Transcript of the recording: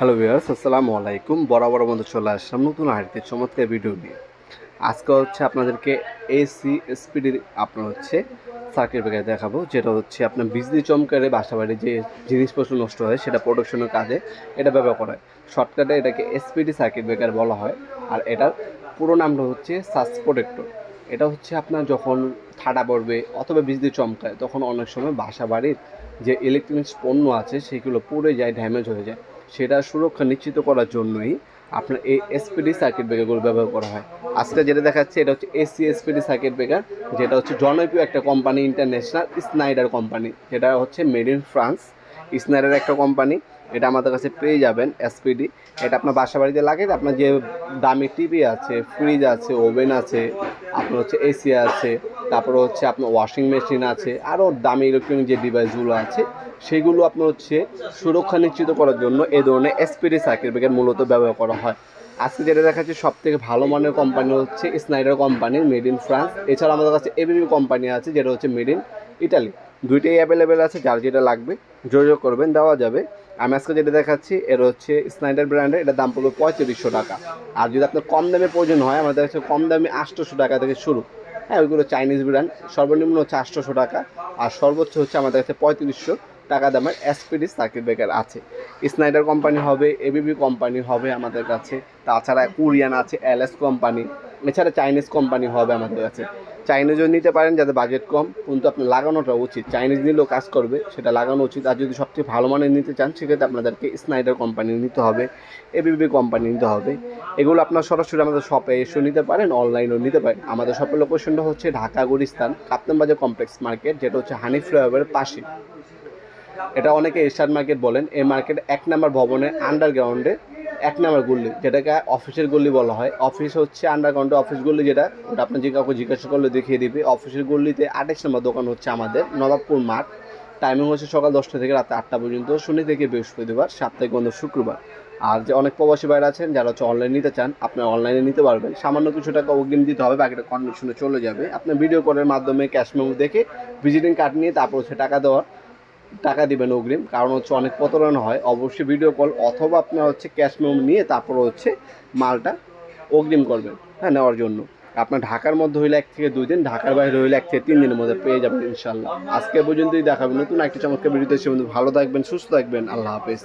Hello viewers, আসসালামু আলাইকুম। বরাবর মতো চলে আসলাম নতুন আরেকটি চমৎকার ভিডিও নিয়ে। আজকে হচ্ছে আপনাদেরকে এসি স্পিডির সার্কিট ব্রেকার দেখাবো, যেটা হচ্ছে আপনার বিজলি চমকারে বাসাবাড়ি যে জিনিসপত্র নষ্ট হয় সেটা প্রোটেকশনের কাজে এটা ব্যবহার করা হয়। শর্টকাটে এটাকে এসপিডি সার্কিট ব্রেকার বলা হয়। আর এটার পুরো নামটা হচ্ছে সার্জ প্রোটেক্টর। এটা হচ্ছে আপনার যখন ঠাডা পড়বে অথবা বিজলি চমকায় তখন অনেক সময় বাসাবাড়ির যে ইলেকট্রনিক্স পণ্য আছে সেগুলো পুড়ে যায়, ড্যামেজ হয়ে যায়। সেটা সুরক্ষা নিশ্চিত করার জন্যই আপনার এই এসপিডি সার্কিট ব্রেকারগুলো ব্যবহার করা হয়। আজকে যেটা দেখাচ্ছে এটা হচ্ছে এসি এসপিডি সার্কিট ব্রেকার, যেটা হচ্ছে জনপ্রিয় একটা কোম্পানি, ইন্টারন্যাশনাল স্নাইডার কোম্পানি, যেটা হচ্ছে মেড ইন ফ্রান্স। স্নাইডার একটা কোম্পানি, এটা আমাদের কাছে পেয়ে যাবেন এসপিডি। এটা আপনার বাসা বাড়িতে লাগে, আপনার যে দামি টিভি আছে, ফ্রিজ আছে, ওভেন আছে, আপনার হচ্ছে এসি আছে, তারপরে হচ্ছে আপনার ওয়াশিং মেশিন আছে, আরও দামি ইলেকট্রনিক যে ডিভাইসগুলো আছে সেগুলো আপনার হচ্ছে সুরক্ষা নিশ্চিত করার জন্য এই ধরনের এসপিডি সার্কিট ব্রেকার মূলত ব্যবহার করা হয়। আজকে যেটা দেখাচ্ছি সব থেকে ভালো মানের কোম্পানি হচ্ছে স্নাইডার কোম্পানির, মেড ইন ফ্রান্স। এছাড়া আমাদের কাছে এবিবি কোম্পানি আছে, যেটা হচ্ছে মেড ইন ইটালি। দুইটাই অ্যাভেলেবেল আছে, যার যেটা লাগবে যোগাযোগ করবেন, দেওয়া যাবে। আমি আজকে যেটা দেখাচ্ছি এটা হচ্ছে স্নাইডার ব্র্যান্ডের, এটার দাম পড়বে 3500 টাকা। আর যদি আপনার কম দামে প্রয়োজন হয়, আমাদের কাছে কম দামে 800 টাকা থেকে শুরু। হ্যাঁ, ওইগুলো চাইনিজ ব্র্যান্ড। সর্বনিম্ন হচ্ছে 800 টাকা, আর সর্বোচ্চ হচ্ছে আমাদের কাছে 3500 টাকা দামের এসপিডি সার্কিট ব্রেকার আছে। স্নাইডার কোম্পানি হবে, এবিবি কোম্পানি হবে আমাদের কাছে, তাছাড়া কোরিয়ান আছে এলএস কোম্পানি, এছাড়া চাইনিজ কোম্পানি হবে আমাদের কাছে। চাইনিজও নিতে পারেন যাদের বাজেট কম, কিন্তু আপনার লাগানোটা উচিত। চাইনিজ নিলেও কাজ করবে, সেটা লাগানো উচিত। আর যদি সবচেয়ে ভালো মানের নিতে চান সেক্ষেত্রে আপনাদেরকে স্নাইডার কোম্পানি নিতে হবে, এবিবি কোম্পানি নিতে হবে। এগুলো আপনার সরাসরি আমাদের শপে এসেও নিতে পারেন, অনলাইনেও নিতে পারেন। আমাদের শপের লোকেশনটা হচ্ছে ঢাকা গুলিস্তান কাপ্তান বাজার কমপ্লেক্স মার্কেট, যেটা হচ্ছে হানি ফ্লাইওভারের পাশে। এটা অনেকে এশিয়ান মার্কেট বলেন। এই মার্কেট 1 নম্বর ভবনের আন্ডারগ্রাউন্ডে 1 নম্বর গল্লি, যেটাকে অফিসের গল্লি বলা হয়। অফিস হচ্ছে আন্ডারগ্রাউন্ডে অফিস গল্লি, যেটা ওটা আপনি যে কাউকে জিজ্ঞাসা করলে দেখিয়ে দিবে। অফিসের গল্লিতে 28 নম্বর দোকান হচ্ছে আমাদের, নবাবপুর মাঠ। টাইমিং হচ্ছে সকাল 10টা থেকে রাত 8টা পর্যন্ত, শনি থেকে বৃহস্পতিবার, সাপ্তাহিক বন্ধ শুক্রবার। আর যে অনেক প্রবাসী বাইরে আছেন যারা হচ্ছে অনলাইন নিতে চান, আপনারা অনলাইনে নিতে পারবেন। সামান্য কিছু টাকা অগ্রিম দিতে হবে, বাকিটা কন্ডিশনে চলে যাবে। আপনার ভিডিও কলের মাধ্যমে ক্যাশ মেমো দেখে ভিজিটিং কার্ড নিয়ে তারপর হচ্ছে টাকা দিবেন অগ্রিম। কারণ হচ্ছে অনেক প্রতারণা হয়। অবশ্যই ভিডিও কল অথবা আপনার হচ্ছে ক্যাশ মেমো নিয়ে তারপর হচ্ছে মালটা অগ্রিম করবেন, হ্যাঁ, নেওয়ার জন্য। আপনার ঢাকার মধ্যে হইলে 1 থেকে 2 দিন, ঢাকার বাইরে হইলে 1 থেকে 3 দিনের মধ্যে পেয়ে যাবেন ইনশাল্লাহ। আজকে পর্যন্তই দেখাবেন নতুন একটা চমৎকার ভিডিওতে। সে ভালো থাকবেন, সুস্থ থাকবেন। আল্লাহ হাফেজ।